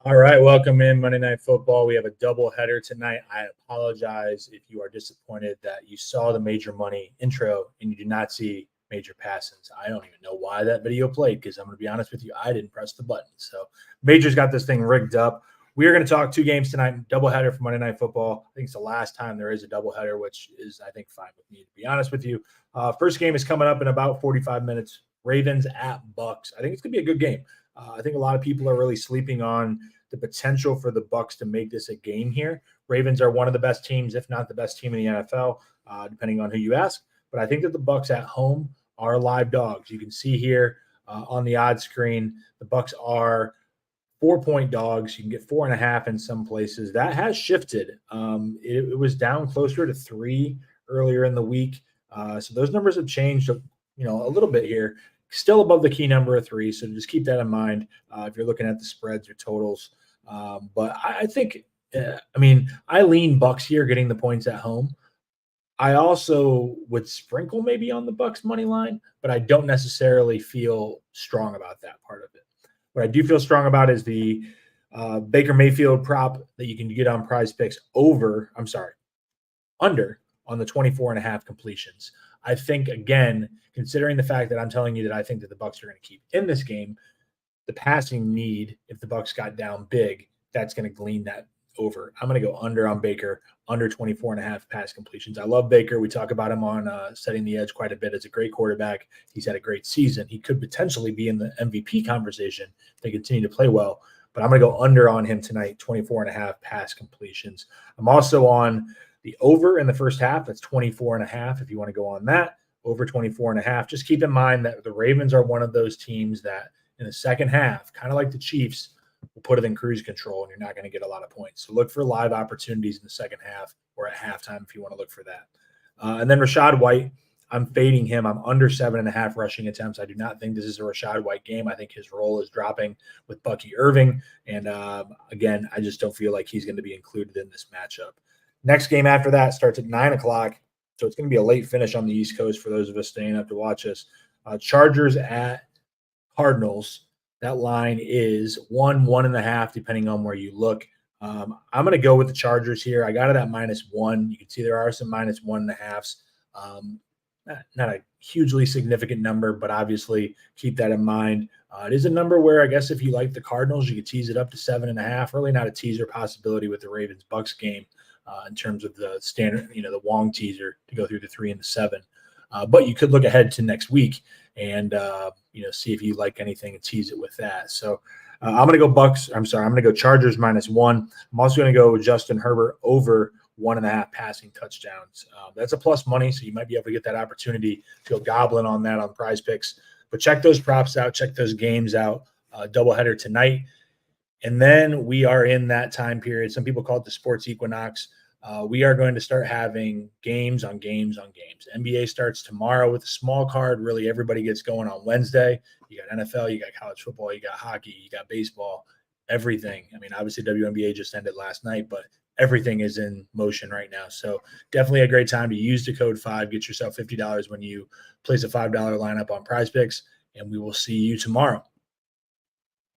All right, welcome in Monday Night Football. We have a doubleheader tonight. I apologize if you are disappointed that you saw the Major Money intro and you did not see Major Passings. I don't even know why that video played because I'm going to be honest with you, I didn't press the button. So Major's got this thing rigged up. We are going to talk two games tonight, doubleheader for Monday Night Football. I think it's the last time there is a doubleheader, which is, I think, fine with me, to be honest with you. First game is coming up in about 45 minutes. Ravens at Bucs. I think it's going to be a good game. I think a lot of people are really sleeping on the potential for the Bucs to make this a game here. Ravens are one of the best teams, if not the best team in the NFL, depending on who you ask. But I think that the Bucs at home are live dogs. You can see here on the odds screen, the Bucs are 4-point dogs. You can get 4.5 in some places. That has shifted. It was down closer to 3 earlier in the week. So those numbers have changed, a little bit here. Still above the key number of 3, so just keep that in mind if you're looking at the spreads or totals. But I think, I lean Bucs here getting the points at home. I also would sprinkle maybe on the Bucs money line, but I don't necessarily feel strong about that part of it. What I do feel strong about is the Baker Mayfield prop that you can get on Prize Picks under on the 24.5 completions. I think, again, considering the fact that I'm telling you that I think that the Bucs are going to keep in this game, the passing need, if the Bucs got down big, that's going to glean that over. I'm going to go under on Baker, under 24.5 pass completions. I love Baker. We talk about him on Setting the Edge quite a bit. As a great quarterback. He's had a great season. He could potentially be in the MVP conversation if they continue to play well. But I'm going to go under on him tonight, 24.5 pass completions. I'm also on the over in the first half. That's 24.5 if you want to go on that. Over 24.5. Just keep in mind that the Ravens are one of those teams that in the second half, kind of like the Chiefs, will put it in cruise control and you're not going to get a lot of points. So look for live opportunities in the second half or at halftime if you want to look for that. And then Rachaad White, I'm fading him. I'm under 7.5 rushing attempts. I do not think this is a Rachaad White game. I think his role is dropping with Bucky Irving. And again, I just don't feel like he's going to be included in this matchup. Next game after that starts at 9 o'clock. So it's going to be a late finish on the East Coast for those of us staying up to watch us. Chargers at Cardinals. That line is 1.5, depending on where you look. I'm going to go with the Chargers here. I got it at -1. You can see there are some -1.5s. Not a hugely significant number, but obviously keep that in mind. It is a number where I guess if you like the Cardinals, you could tease it up to 7.5. Really not a teaser possibility with the Ravens-Bucs game in terms of the standard, the Wong teaser to go through the 3 and the 7. But you could look ahead to next week and see if you like anything and tease it with that. So I'm going to go Bucs. I'm going to go Chargers -1. I'm also going to go Justin Herbert over 1.5 passing touchdowns. That's a plus money, so you might be able to get that opportunity to go gobbling on that on Prize Picks. But check those props out. Check those games out. Doubleheader tonight. And then we are in that time period. Some people call it the sports equinox. We are going to start having games on games on games. NBA starts tomorrow with a small card. Really, everybody gets going on Wednesday. You got NFL, you got college football, you got hockey, you got baseball, everything. Obviously, WNBA just ended last night, but everything is in motion right now. So definitely a great time to use the code 5. Get yourself $50 when you place a $5 lineup on Prize Picks, and we will see you tomorrow.